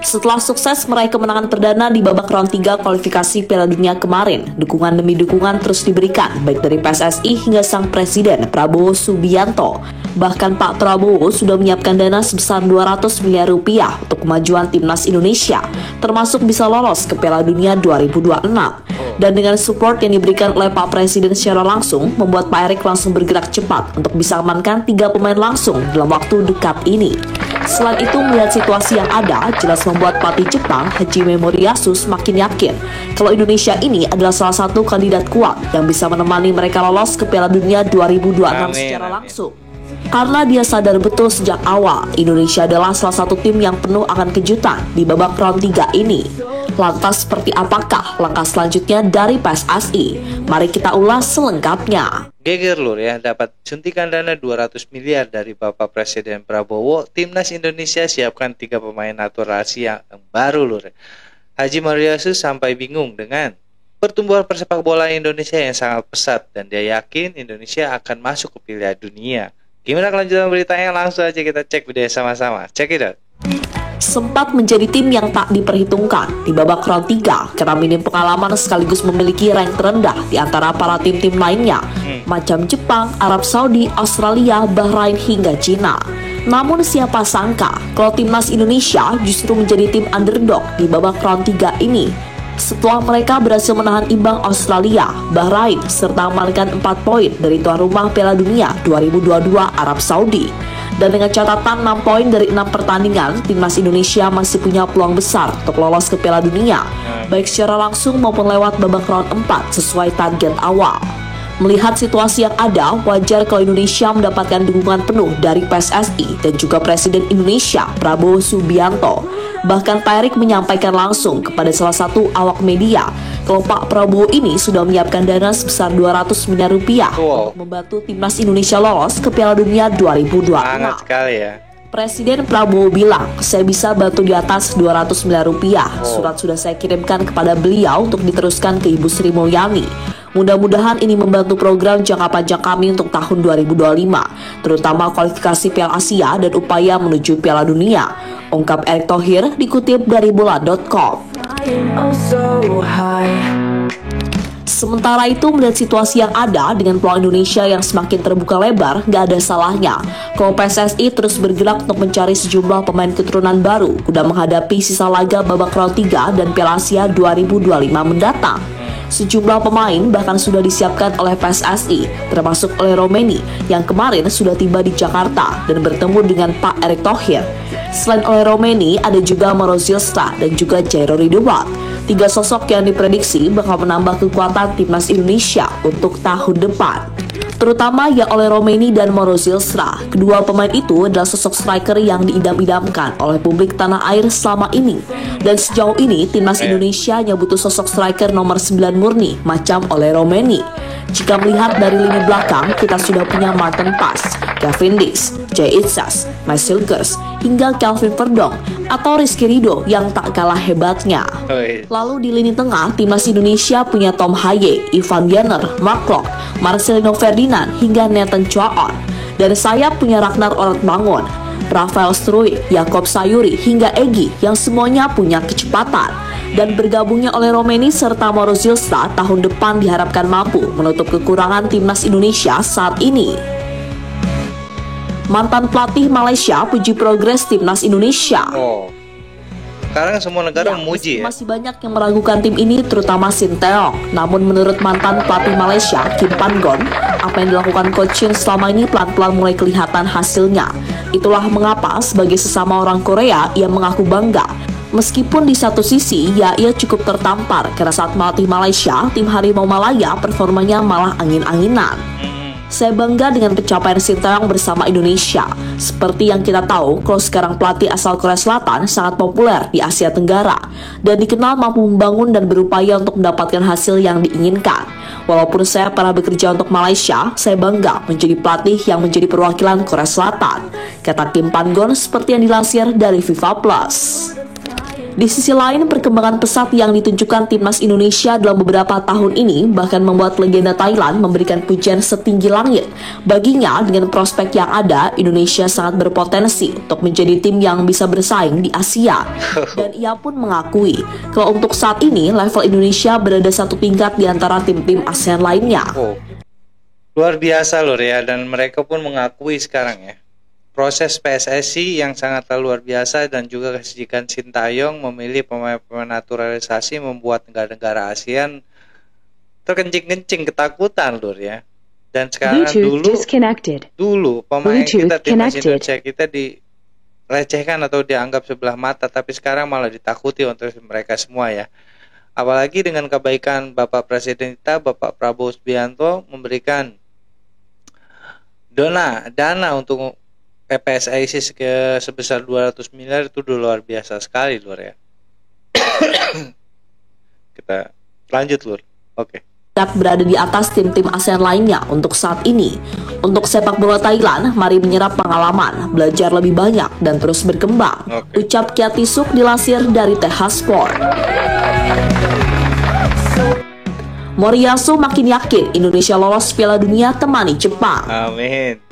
Setelah sukses meraih kemenangan perdana di babak round 3 kualifikasi Piala Dunia kemarin, dukungan demi dukungan terus diberikan baik dari PSSI hingga sang Presiden Prabowo Subianto. Bahkan Pak Prabowo sudah menyiapkan dana sebesar 200 miliar rupiah untuk kemajuan timnas Indonesia, termasuk bisa lolos ke Piala Dunia 2026. Dan dengan support yang diberikan oleh Pak Presiden secara langsung, membuat Pak Erick langsung bergerak cepat untuk bisa amankan 3 pemain langsung dalam waktu dekat ini. Selain itu, melihat situasi yang ada, jelas membuat pelatih Jepang Hajime Moriyasu semakin yakin kalau Indonesia ini adalah salah satu kandidat kuat yang bisa menemani mereka lolos ke Piala Dunia 2026 secara langsung. Karena dia sadar betul sejak awal, Indonesia adalah salah satu tim yang penuh akan kejutan di babak round 3 ini. Lantas seperti apakah langkah selanjutnya dari PSSI? Mari kita ulas selengkapnya. Geger lur ya, dapat suntikan dana 200 miliar dari Bapak Presiden Prabowo, Timnas Indonesia siapkan 3 pemain naturalisasi yang baru lur. Haji Moriyasu sampai bingung dengan pertumbuhan persepak bola Indonesia yang sangat pesat dan dia yakin Indonesia akan masuk ke Piala Dunia. Gimana kelanjutan beritanya? Langsung aja kita cek video sama-sama. Check it out. Sempat menjadi tim yang tak diperhitungkan di babak round 3 karena minim pengalaman sekaligus memiliki rank terendah di antara para tim-tim lainnya macam Jepang, Arab Saudi, Australia, Bahrain hingga Cina. Namun siapa sangka kalau timnas Indonesia justru menjadi tim underdog di babak round 3 ini. Setelah mereka berhasil menahan imbang Australia, Bahrain, serta mengalahkan 4 poin dari tuan rumah Piala Dunia 2022 Arab Saudi. Dan dengan catatan 6 poin dari 6 pertandingan, timnas Indonesia masih punya peluang besar untuk lolos ke Piala Dunia, baik secara langsung maupun lewat babak round 4 sesuai target awal. Melihat situasi yang ada, wajar kalau Indonesia mendapatkan dukungan penuh dari PSSI dan juga Presiden Indonesia Prabowo Subianto. Bahkan Pak Erick menyampaikan langsung kepada salah satu awak media kalau Pak Prabowo ini sudah menyiapkan dana sebesar 200 miliar rupiah untuk membantu timnas Indonesia lolos ke Piala Dunia 2026. Sangat sekali ya. Presiden Prabowo bilang, saya bisa bantu di atas 200 miliar rupiah. Surat sudah saya kirimkan kepada beliau untuk diteruskan ke Ibu Sri Mulyani. Mudah-mudahan ini membantu program jangka panjang kami untuk tahun 2025, terutama kualifikasi Piala Asia dan upaya menuju Piala Dunia, ungkap Erick Thohir dikutip dari bola.com. Sementara itu, melihat situasi yang ada dengan peluang Indonesia yang semakin terbuka lebar, gak ada salahnya kalau PSSI terus bergerak untuk mencari sejumlah pemain keturunan baru guna menghadapi sisa laga babak round 3 dan Piala Asia 2025 mendatang. Sejumlah pemain bahkan sudah disiapkan oleh PSSI, termasuk oleh Romeni yang kemarin sudah tiba di Jakarta dan bertemu dengan Pak Erick Thohir. Selain oleh Romeni, ada juga Mauro Zylstra dan juga Jairo Ridowat. 3 sosok yang diprediksi bakal menambah kekuatan timnas Indonesia untuk tahun depan, terutama ya oleh Romeni dan Mauro Zylstra. Kedua pemain itu adalah sosok striker yang diidam-idamkan oleh publik tanah air selama ini. Dan sejauh ini timnas Indonesia hanya butuh sosok striker nomor 9 murni macam oleh Romeni. Jika melihat dari lini belakang, kita sudah punya Martin Paes, Kevin Dix, Jay Itzas, Marcel Gers, hingga Calvin Verdong atau Rizky Ridho yang tak kalah hebatnya. Lalu di lini tengah, timnas Indonesia punya Tom Haye, Ivan Jenner, Mark Klok, Marcelino Ferdinand, hingga Nathan Choaon. Dan sayap punya Ragnar Ortbangun, Rafael Struijk, Jakob Sayuri, hingga Egy yang semuanya punya kecepatan. Dan bergabungnya oleh Romeni serta Mauro Zylstra tahun depan diharapkan mampu menutup kekurangan timnas Indonesia saat ini. Mantan pelatih Malaysia puji progres timnas Indonesia. Sekarang semua negara memuji ya. Masih banyak yang meragukan tim ini, terutama Sinteyong. Namun menurut mantan pelatih Malaysia Kim Pan-gon, apa yang dilakukan Coach Shin selama ini pelan-pelan mulai kelihatan hasilnya. Itulah mengapa sebagai sesama orang Korea ia mengaku bangga. Meskipun di satu sisi ia cukup tertampar karena saat melatih Malaysia, tim Harimau Malaya performanya malah angin-anginan. Saya bangga dengan pencapaian Sinteyong bersama Indonesia. Seperti yang kita tahu, kalau sekarang pelatih asal Korea Selatan sangat populer di Asia Tenggara dan dikenal mampu membangun dan berupaya untuk mendapatkan hasil yang diinginkan. Walaupun saya pernah bekerja untuk Malaysia, saya bangga menjadi pelatih yang menjadi perwakilan Korea Selatan, kata Kim Pan-gon seperti yang dilansir dari FIFA Plus. Di sisi lain, perkembangan pesat yang ditunjukkan timnas Indonesia dalam beberapa tahun ini bahkan membuat legenda Thailand memberikan pujian setinggi langit. Baginya, dengan prospek yang ada, Indonesia sangat berpotensi untuk menjadi tim yang bisa bersaing di Asia. Dan ia pun mengakui kalau untuk saat ini level Indonesia berada satu tingkat di antara tim-tim ASEAN lainnya. Luar biasa loh ya, dan mereka pun mengakui sekarang ya. Proses PSSI yang sangat luar biasa dan juga kesejikan Sintayong memilih pemain-pemain naturalisasi membuat negara-negara ASEAN terkencing-kencing ketakutan lur ya. Dan sekarang dulu pemain kita timnas Indonesia kita dilecehkan atau dianggap sebelah mata, tapi sekarang malah ditakuti untuk mereka semua ya. Apalagi dengan kebaikan Bapak Presiden kita, Bapak Prabowo Subianto memberikan dana untuk PSSI sebesar 200 miliar itu luar biasa sekali lur ya. Kita lanjut lur. Oke. Berada di atas tim-tim ASEAN lainnya untuk saat ini. Untuk sepak bola Thailand, mari menyerap pengalaman, belajar lebih banyak dan terus berkembang. Ucap Kiatisuk dilansir dari TH Sport. Moriyasu makin yakin Indonesia lolos Piala Dunia temani Jepang. Amin.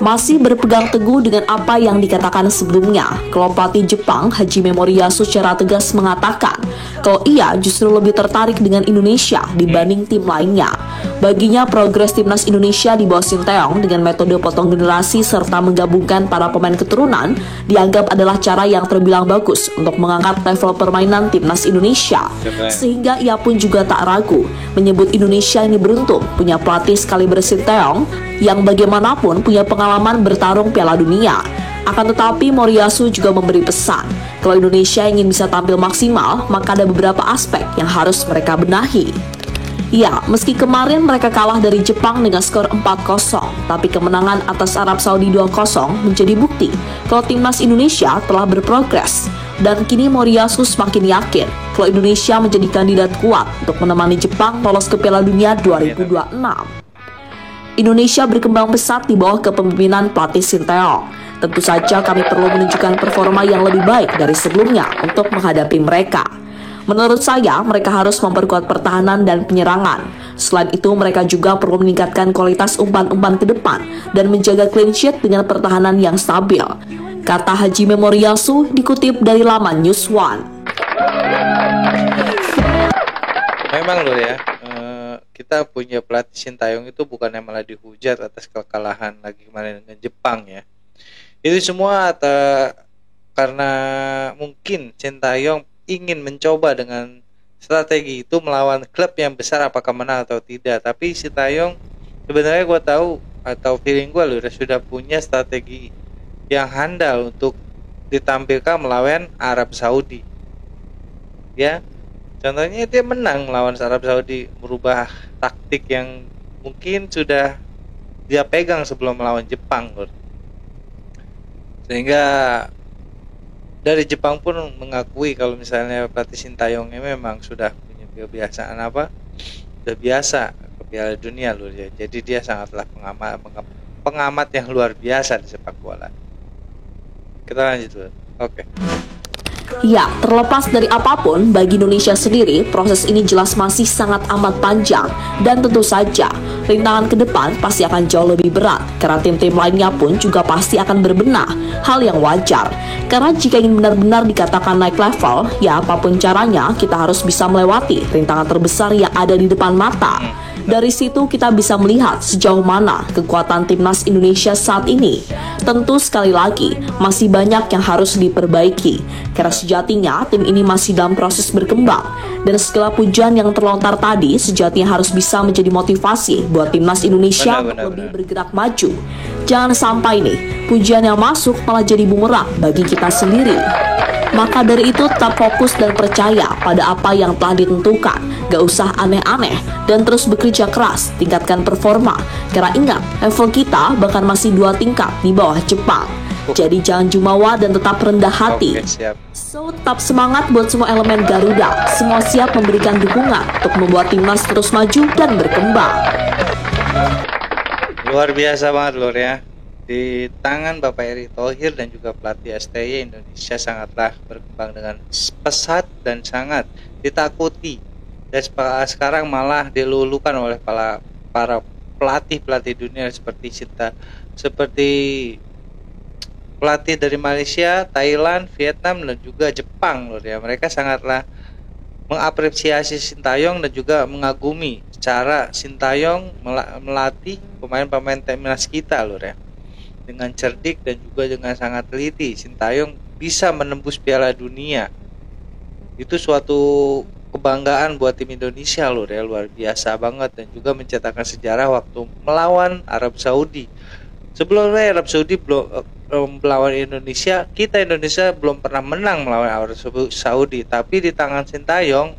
Masih berpegang teguh dengan apa yang dikatakan sebelumnya, kalau pelatih Jepang Hajime Moriyasu secara tegas mengatakan kalau ia justru lebih tertarik dengan Indonesia dibanding tim lainnya. Baginya, progres timnas Indonesia di bawah Sintayong dengan metode potong generasi serta menggabungkan para pemain keturunan dianggap adalah cara yang terbilang bagus untuk mengangkat level permainan timnas Indonesia. Sehingga ia pun juga tak ragu menyebut Indonesia ini beruntung punya pelatih sekaliber Sintayong yang bagaimanapun punya pengalaman bertarung Piala Dunia. Akan tetapi Moriyasu juga memberi pesan, kalau Indonesia ingin bisa tampil maksimal, maka ada beberapa aspek yang harus mereka benahi. Ya, meski kemarin mereka kalah dari Jepang dengan skor 4-0, tapi kemenangan atas Arab Saudi 2-0 menjadi bukti kalau timnas Indonesia telah berprogres. Dan kini Moriyasu semakin yakin kalau Indonesia menjadi kandidat kuat untuk menemani Jepang lolos ke Piala Dunia 2026. Indonesia berkembang pesat di bawah kepemimpinan pelatih Sintayong. Tentu saja kami perlu menunjukkan performa yang lebih baik dari sebelumnya untuk menghadapi mereka. Menurut saya, mereka harus memperkuat pertahanan dan penyerangan. Selain itu, mereka juga perlu meningkatkan kualitas umpan-umpan ke depan dan menjaga clean sheet dengan pertahanan yang stabil, kata Hajime Moriyasu dikutip dari laman News One. Memang loh ya, kita punya pelatih Sintayong itu bukannya malah dihujat atas kekalahan lagi kemarin dengan Jepang ya. Itu semua karena mungkin Sintayong ingin mencoba dengan strategi itu melawan klub yang besar apakah menang atau tidak. Tapi Sintayong sebenarnya gue tahu atau feeling gue sudah punya strategi yang handal untuk ditampilkan melawan Arab Saudi. Ya, contohnya dia menang melawan Arab Saudi, merubah taktik yang mungkin sudah dia pegang sebelum melawan Jepang, Lur. Sehingga dari Jepang pun mengakui kalau misalnya pelatih Sintayongnya memang sudah punya kebiasaan sudah biasa ke Piala Dunia Lur ya. Jadi dia sangatlah pengamat yang luar biasa di sepak bola. Kita lanjut Lur. Oke. Ya, terlepas dari apapun, bagi Indonesia sendiri, proses ini jelas masih sangat amat panjang. Dan tentu saja, rintangan ke depan pasti akan jauh lebih berat, karena tim-tim lainnya pun juga pasti akan berbenah, hal yang wajar. Karena jika ingin benar-benar dikatakan naik level, ya apapun caranya, kita harus bisa melewati rintangan terbesar yang ada di depan mata. Dari situ kita bisa melihat sejauh mana kekuatan timnas Indonesia saat ini. Tentu sekali lagi masih banyak yang harus diperbaiki, karena sejatinya tim ini masih dalam proses berkembang. Dan segala pujian yang terlontar tadi sejatinya harus bisa menjadi motivasi buat timnas Indonesia untuk lebih bergerak maju. Jangan sampai nih pujian yang masuk malah jadi bumerang bagi kita sendiri. Maka dari itu tetap fokus dan percaya pada apa yang telah ditentukan. Gak usah aneh-aneh dan terus bekerja keras, tingkatkan performa. Karena ingat, level kita bahkan masih 2 tingkat di bawah Jepang. Jadi jangan jumawa dan tetap rendah hati. So, tetap semangat buat semua elemen Garuda. Semua siap memberikan dukungan untuk membuat timnas terus maju dan berkembang. Luar biasa banget Lur ya. Di tangan Bapak Erick Thohir dan juga pelatih STY, Indonesia sangatlah berkembang dengan pesat dan sangat ditakuti. Dan sekarang malah dilulukan oleh para pelatih dunia seperti pelatih dari Malaysia, Thailand, Vietnam dan juga Jepang loh ya. Mereka sangatlah mengapresiasi Sintayong dan juga mengagumi cara Sintayong melatih pemain-pemain timnas kita loh ya. Dengan cerdik dan juga dengan sangat teliti, Sintayong bisa menembus Piala Dunia. Itu suatu kebanggaan buat tim Indonesia loh ya, luar biasa banget, dan juga mencetakkan sejarah waktu melawan Arab Saudi. Sebelumnya Arab Saudi belum melawan Indonesia, Indonesia belum pernah menang melawan Arab Saudi, tapi di tangan Sintayong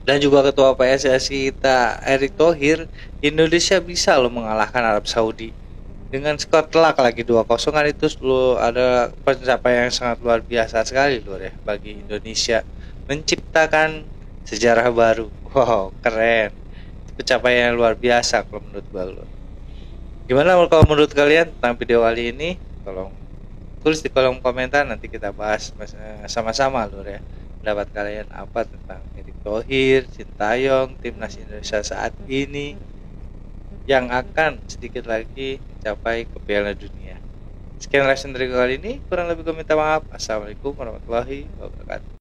dan juga ketua PSSI kita Erick Thohir, Indonesia bisa loh mengalahkan Arab Saudi dengan skor telak lagi 2-0. Kan itu ada pencapaian yang sangat luar biasa sekali loh ya bagi Indonesia, menciptakan sejarah baru. Wow, keren, pencapaian yang luar biasa kalau menurut gua loh. Gimana kalau menurut kalian tentang video kali ini? Tolong tulis di kolom komentar, nanti kita bahas sama-sama loh ya. Pendapat kalian apa tentang Erick Thohir, Sintayong, timnas Indonesia saat ini yang akan sedikit lagi mencapai ke Piala Dunia. Sekian lesson dari kali ini, kurang lebih gue minta maaf. Assalamualaikum warahmatullahi wabarakatuh.